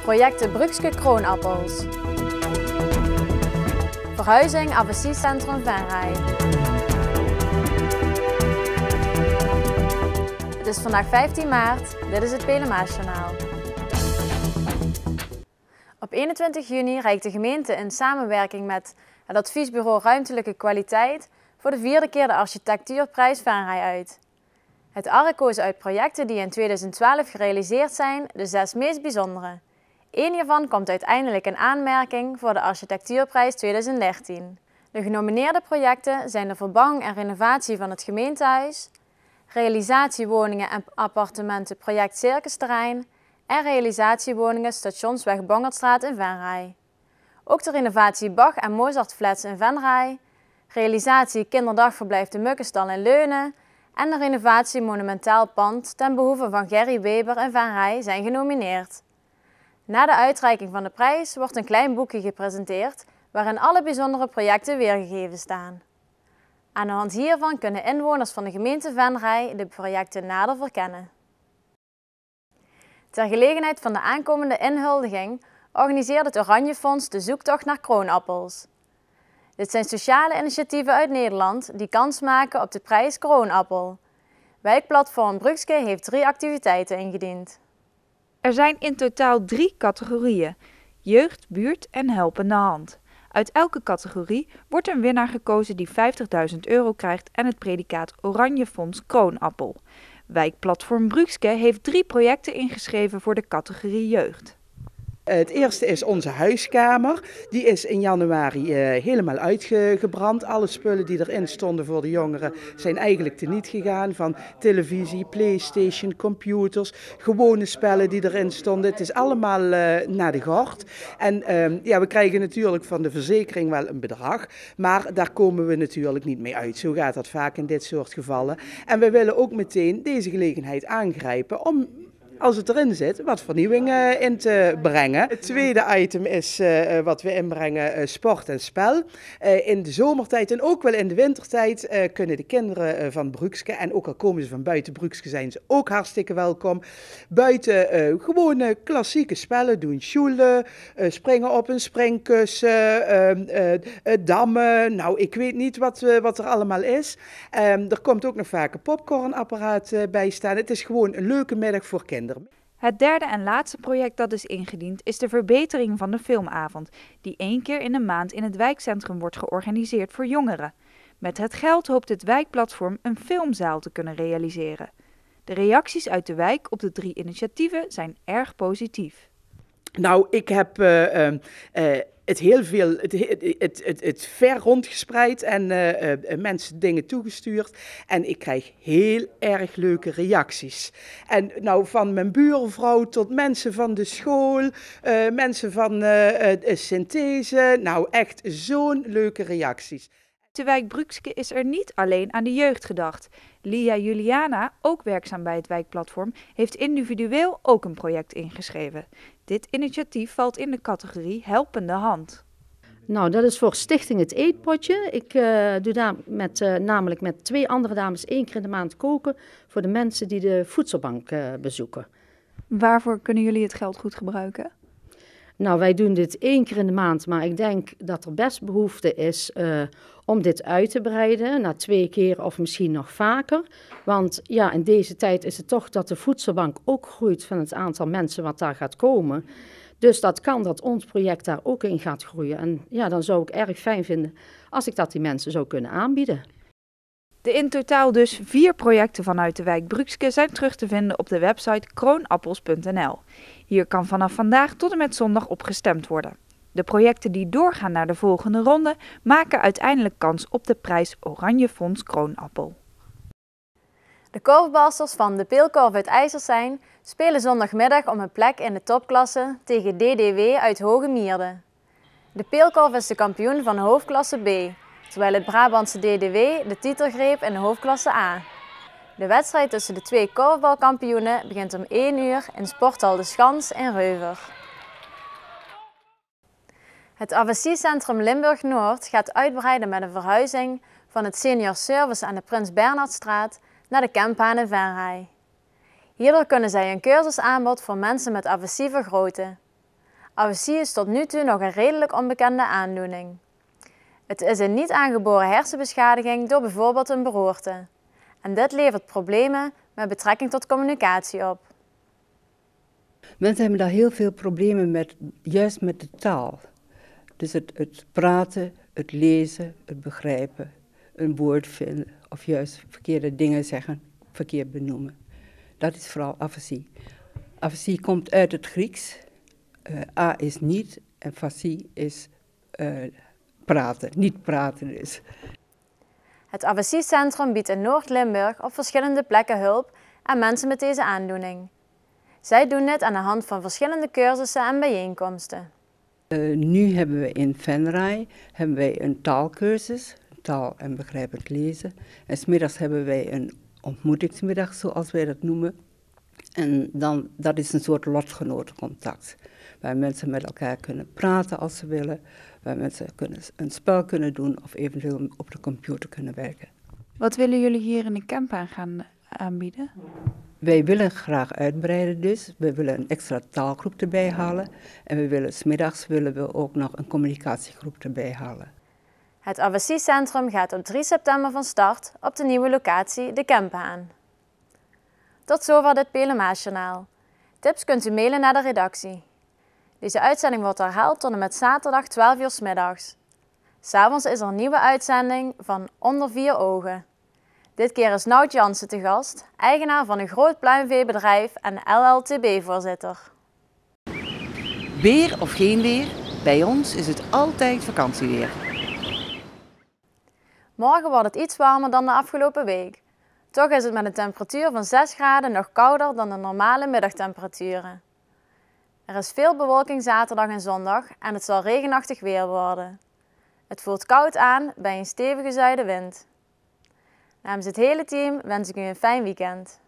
Projecten Brugske Kroonappels. Verhuizing Afasiecentrum Venray. Het is vandaag 15 maart, dit is het Pelemaasjournaal. Op 21 juni reikt de gemeente in samenwerking met het adviesbureau Ruimtelijke Kwaliteit voor de 4e keer de Architectuurprijs Venray uit. Het ARRE koos uit projecten die in 2012 gerealiseerd zijn de 6 meest bijzondere. Eén hiervan komt uiteindelijk in aanmerking voor de Architectuurprijs 2013. De genomineerde projecten zijn de verbouwing en renovatie van het gemeentehuis, realisatiewoningen en appartementen project Circusterrein en realisatiewoningen Stationsweg Bangertstraat in Venray. Ook de renovatie Bach en Mozart Flats in Venray, realisatie kinderdagverblijf De Mukkenstal in Leunen en de renovatie Monumentaal Pand ten behoeve van Gerry Weber in Venray zijn genomineerd. Na de uitreiking van de prijs wordt een klein boekje gepresenteerd waarin alle bijzondere projecten weergegeven staan. Aan de hand hiervan kunnen inwoners van de gemeente Venray de projecten nader verkennen. Ter gelegenheid van de aankomende inhuldiging organiseert het Oranje Fonds de zoektocht naar kroonappels. Dit zijn sociale initiatieven uit Nederland die kans maken op de prijs Kroonappel. Wijkplatform Brugske heeft 3 activiteiten ingediend. Er zijn in totaal 3 categorieën: jeugd, buurt en helpende hand. Uit elke categorie wordt een winnaar gekozen die €50.000 krijgt en het predicaat Oranje Fonds Kroonappel. Wijkplatform Brugske heeft 3 projecten ingeschreven voor de categorie jeugd. Het eerste is onze huiskamer. Die is in januari helemaal uitgebrand. Alle spullen die erin stonden voor de jongeren zijn eigenlijk teniet gegaan. Van televisie, PlayStation, computers, gewone spellen die erin stonden. Het is allemaal naar de gort. En we krijgen natuurlijk van de verzekering wel een bedrag. Maar daar komen we natuurlijk niet mee uit. Zo gaat dat vaak in dit soort gevallen. En we willen ook meteen deze gelegenheid aangrijpen om, als het erin zit, wat vernieuwing in te brengen. Het tweede item is wat we inbrengen, sport en spel. In de zomertijd en ook wel in de wintertijd kunnen de kinderen van Brugske, en ook al komen ze van buiten Brugske, zijn ze ook hartstikke welkom, buiten gewone klassieke spellen doen. Sjoelen, springen op een springkussen, dammen, nou ik weet niet wat er allemaal is. Er komt ook nog vaak een popcornapparaat bij staan. Het is gewoon een leuke middag voor kinderen. Het derde en laatste project dat is ingediend is de verbetering van de filmavond, die 1 keer in de maand in het wijkcentrum wordt georganiseerd voor jongeren. Met het geld hoopt het wijkplatform een filmzaal te kunnen realiseren. De reacties uit de wijk op de 3 initiatieven zijn erg positief. Nou, ik heb het ver rondgespreid en mensen dingen toegestuurd. En ik krijg heel erg leuke reacties. En nou, van mijn buurvrouw tot mensen van de school, mensen van Synthese. Nou, echt zo'n leuke reacties. De wijk Brugske is er niet alleen aan de jeugd gedacht. Lia Juliana, ook werkzaam bij het wijkplatform, heeft individueel ook een project ingeschreven. Dit initiatief valt in de categorie helpende hand. Nou, dat is voor Stichting Het Eetpotje. Ik doe daar namelijk met 2 andere dames 1 keer in de maand koken voor de mensen die de voedselbank bezoeken. Waarvoor kunnen jullie het geld goed gebruiken? Nou, wij doen dit 1 keer in de maand, maar ik denk dat er best behoefte is om dit uit te breiden naar 2 keer of misschien nog vaker. Want ja, in deze tijd is het toch dat de voedselbank ook groeit van het aantal mensen wat daar gaat komen. Dus dat kan dat ons project daar ook in gaat groeien. En ja, dan zou ik erg fijn vinden als ik dat die mensen zou kunnen aanbieden. De in totaal dus 4 projecten vanuit de wijk Brugske zijn terug te vinden op de website kroonappels.nl. Hier kan vanaf vandaag tot en met zondag op gestemd worden. De projecten die doorgaan naar de volgende ronde maken uiteindelijk kans op de prijs Oranje Fonds Kroonappel. De korfbalsters van de Peelkorf uit IJsselstein spelen zondagmiddag om een plek in de topklasse tegen DDW uit Hoge Mierde. De Peelkorf is de kampioen van hoofdklasse B, terwijl het Brabantse DDW de titel greep in de hoofdklasse A. De wedstrijd tussen de 2 korfbalkampioenen begint om 1 uur in sporthal De Schans in Reuver. Het Afasiecentrum Limburg-Noord gaat uitbreiden met een verhuizing van het Senior Service aan de Prins Bernhardstraat naar de Kempaan in Venray. Hierdoor kunnen zij een cursusaanbod voor mensen met afasie vergroten. Afasie is tot nu toe nog een redelijk onbekende aandoening. Het is een niet aangeboren hersenbeschadiging door bijvoorbeeld een beroerte. En dit levert problemen met betrekking tot communicatie op. Mensen hebben daar heel veel problemen met, juist met de taal. Dus het praten, het lezen, het begrijpen, een woord vinden of juist verkeerde dingen zeggen, verkeerd benoemen. Dat is vooral afasie. Afasie komt uit het Grieks. A is niet en fasie is praten, niet praten dus. Het Afasiecentrum biedt in Noord-Limburg op verschillende plekken hulp aan mensen met deze aandoening. Zij doen dit aan de hand van verschillende cursussen en bijeenkomsten. Nu hebben we in Venray een taalkursus, taal en begrijpend lezen. En 's middags hebben wij een ontmoetingsmiddag, zoals wij dat noemen. En dat is een soort lotgenotencontact, waar mensen met elkaar kunnen praten als ze willen, waar mensen een spel kunnen doen of eventueel op de computer kunnen werken. Wat willen jullie hier in de Kempa gaan aanbieden? Wij willen graag uitbreiden dus. We willen een extra taalgroep erbij halen. En we willen 's middags ook nog een communicatiegroep erbij halen. Het Afasiecentrum gaat op 3 september van start op de nieuwe locatie De Kempenhaan. Tot zover dit PLMA-journaal. Tips kunt u mailen naar de redactie. Deze uitzending wordt herhaald tot en met zaterdag 12 uur 's middags. 'S Avonds is er een nieuwe uitzending van Onder 4 Ogen. Dit keer is Nout Jansen te gast, eigenaar van een groot pluimveebedrijf en LLTB-voorzitter. Weer of geen weer, bij ons is het altijd vakantieweer. Morgen wordt het iets warmer dan de afgelopen week. Toch is het met een temperatuur van 6 graden nog kouder dan de normale middagtemperaturen. Er is veel bewolking zaterdag en zondag en het zal regenachtig weer worden. Het voelt koud aan bij een stevige zuidenwind. Namens het hele team wens ik u een fijn weekend.